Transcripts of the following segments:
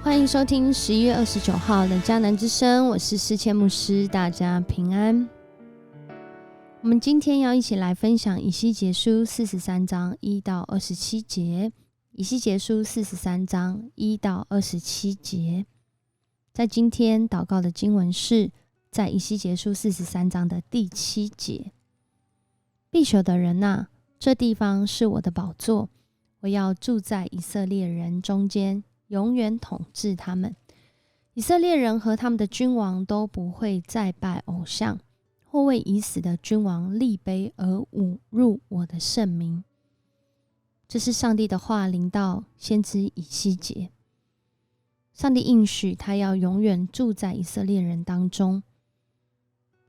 欢迎收听11月29号的迦南之声，我是诗谦牧师，大家平安。我们今天要一起来分享以西结书43章1到27节。以西结书43章1到27节，在今天祷告的经文是在以西结书43章的第7节。必朽的人啊，这地方是我的宝座，我要住在以色列人中间，永远统治他们。以色列人和他们的君王都不会再拜偶像，或为已死的君王立碑而侮辱我的圣名。这是上帝的话临到先知以西结。上帝应许他要永远住在以色列人当中，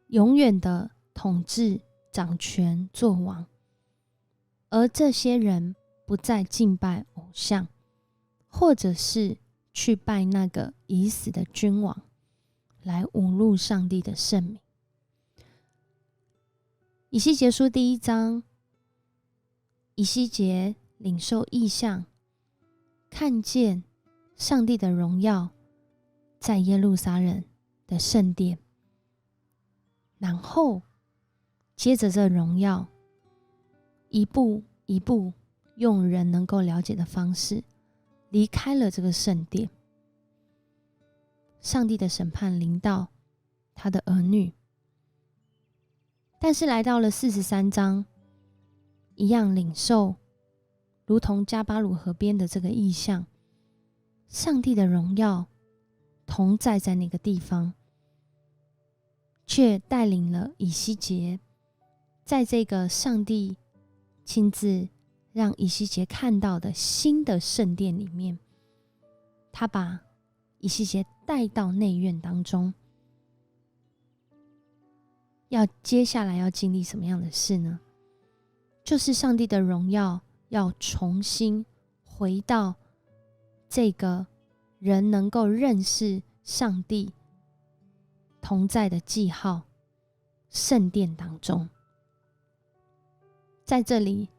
永远的统治、掌权、作王。而这些人不再敬拜偶像，或者是去拜那个已死的君王，来侮辱上帝的圣名。以西结书第1章，以西结领受异象，看见上帝的荣耀在耶路撒冷的圣殿，然后接着这荣耀一步一步用人能够了解的方式离开了这个圣殿。上帝的审判临到他的儿女，但是来到了43章，一样领受如同加巴鲁河边的这个异象，上帝的荣耀同在在那个地方，却带领了以西结在这个上帝亲自让以西结看到的新的圣殿里面，他把以西结带到内院当中。接下来要经历什么样的事呢？就是上帝的荣耀要重新回到这个人能够认识上帝同在的记号圣殿当中。在这里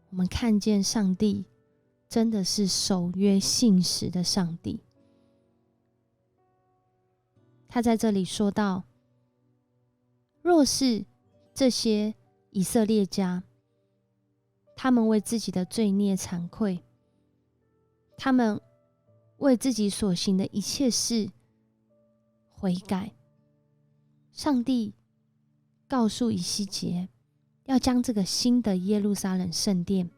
我们看见上帝真的是守约信实的上帝。他在这里说到，若是这些以色列家他们为自己的罪孽惭愧，他们为自己所行的一切事悔改，上帝告诉以西结要将这个新的耶路撒冷圣殿，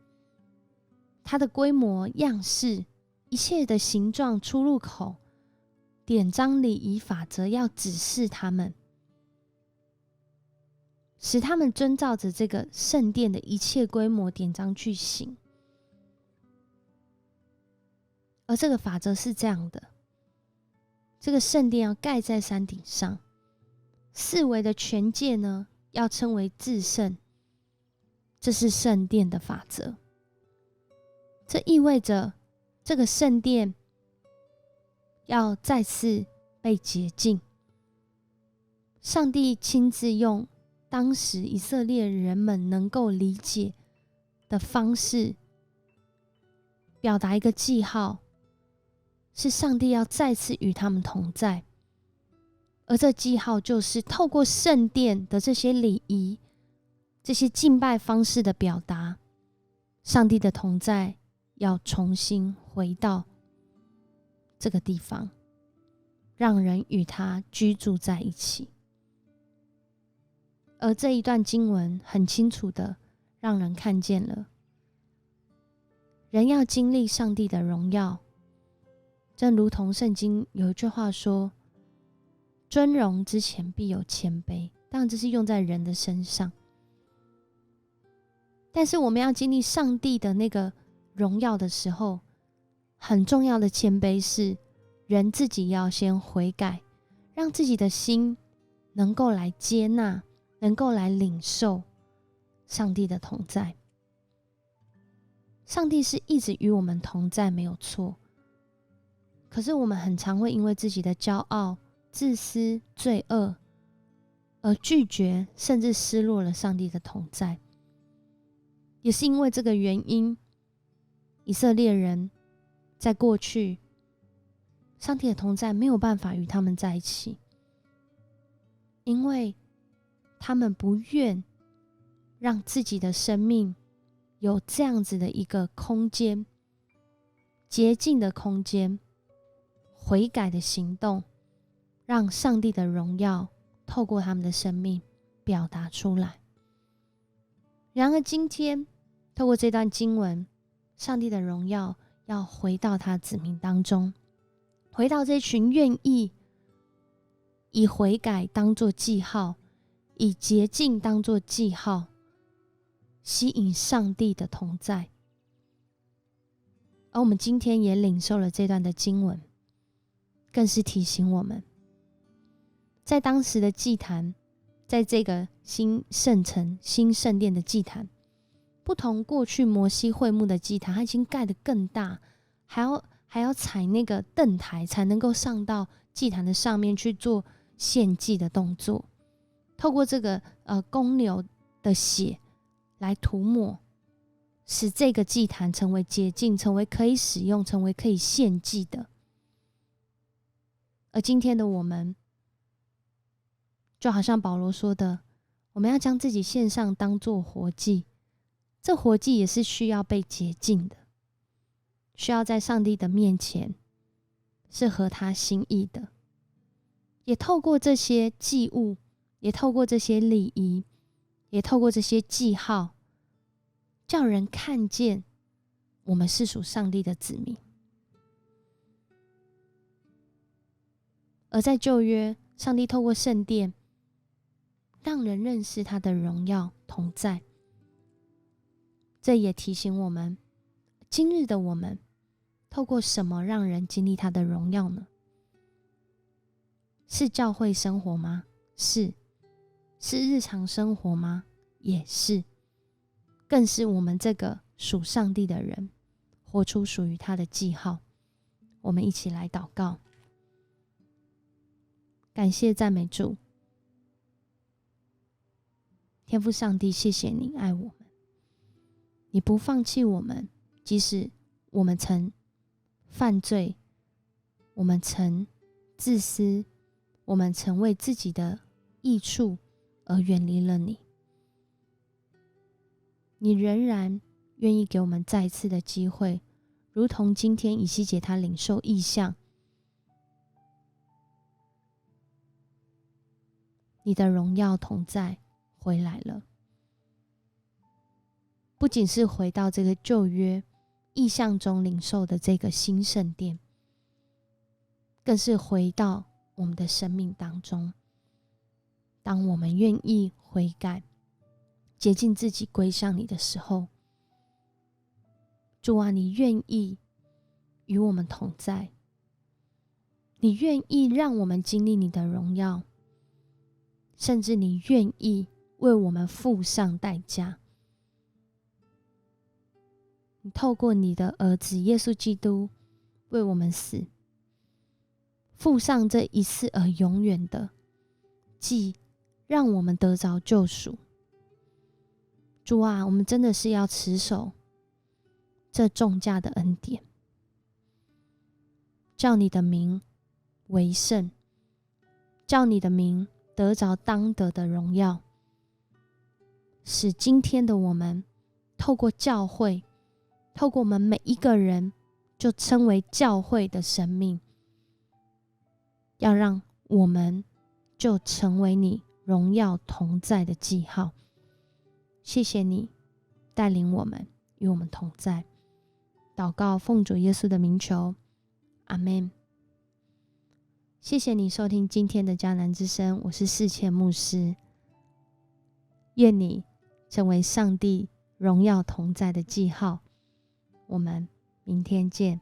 它的规模、样式、一切的形状、出入口、典章、礼仪、法则，要指示他们，使他们遵照着这个圣殿的一切规模、典章去行。而这个法则是这样的：这个圣殿要盖在山顶上，四围的全界呢要称为至圣，这是圣殿的法则。这意味着这个圣殿要再次被洁净。上帝亲自用当时以色列人们能够理解的方式表达一个记号，是上帝要再次与他们同在。而这记号就是透过圣殿的这些礼仪、这些敬拜方式的表达，上帝的同在要重新回到这个地方，让人与他居住在一起。而这一段经文很清楚的让人看见了，人要经历上帝的荣耀，正如同圣经有一句话说，尊荣之前必有谦卑，当然这是用在人的身上。但是我们要经历上帝的那个荣耀的时候，很重要的谦卑是人自己要先悔改，让自己的心能够来接纳，能够来领受上帝的同在。上帝是一直与我们同在，没有错。可是我们很常会因为自己的骄傲、自私、罪恶而拒绝，甚至失落了上帝的同在。也是因为这个原因，以色列人在过去上帝的同在没有办法与他们在一起，因为他们不愿让自己的生命有这样子的一个空间，洁净的空间，悔改的行动，让上帝的荣耀透过他们的生命表达出来。然而今天透过这段经文，上帝的荣耀要回到他子民当中，回到这群愿意以悔改当作记号，以洁净当作记号，吸引上帝的同在。而我们今天也领受了这段的经文，更是提醒我们，在当时的祭坛，在这个新圣城、新圣殿的祭坛，不同过去摩西会幕的祭坛，它已经盖得更大，还要踩那个凳台才能够上到祭坛的上面去做献祭的动作。透过这个公牛的血来涂抹，使这个祭坛成为洁净，成为可以使用，成为可以献祭的。而今天的我们，就好像保罗说的，我们要将自己献上当作活祭，这活祭也是需要被洁净的，需要在上帝的面前是合他心意的。也透过这些祭物，也透过这些礼仪，也透过这些记号，叫人看见我们是属上帝的子民。而在旧约，上帝透过圣殿让人认识他的荣耀同在。这也提醒我们，今日的我们透过什么让人经历他的荣耀呢？是教会生活吗？是日常生活吗？也是。更是我们这个属上帝的人活出属于他的记号。我们一起来祷告。感谢赞美主，天父上帝，谢谢你爱我们，你不放弃我们，即使我们曾犯罪，我们曾自私，我们曾为自己的益处而远离了你，你仍然愿意给我们再一次的机会，如同今天以西结他领受异象，你的荣耀同在回来了。不仅是回到这个旧约异象中领受的这个新圣殿，更是回到我们的生命当中。当我们愿意悔改，洁净自己归向你的时候，主啊，你愿意与我们同在，你愿意让我们经历你的荣耀，甚至你愿意为我们付上代价。你透过你的儿子耶稣基督为我们死，付上这一次而永远的祭，让我们得着救赎。主啊，我们真的是要持守这重价的恩典，叫你的名为圣，叫你的名得着当得的荣耀，使今天的我们透过教会，透过我们每一个人就称为教会的生命，要让我们就成为你荣耀同在的记号。谢谢你带领我们，与我们同在。祷告奉主耶稣的名求，阿们。谢谢你收听今天的迦南之声，我是世谦牧师。愿你成为上帝荣耀同在的记号。我们明天见。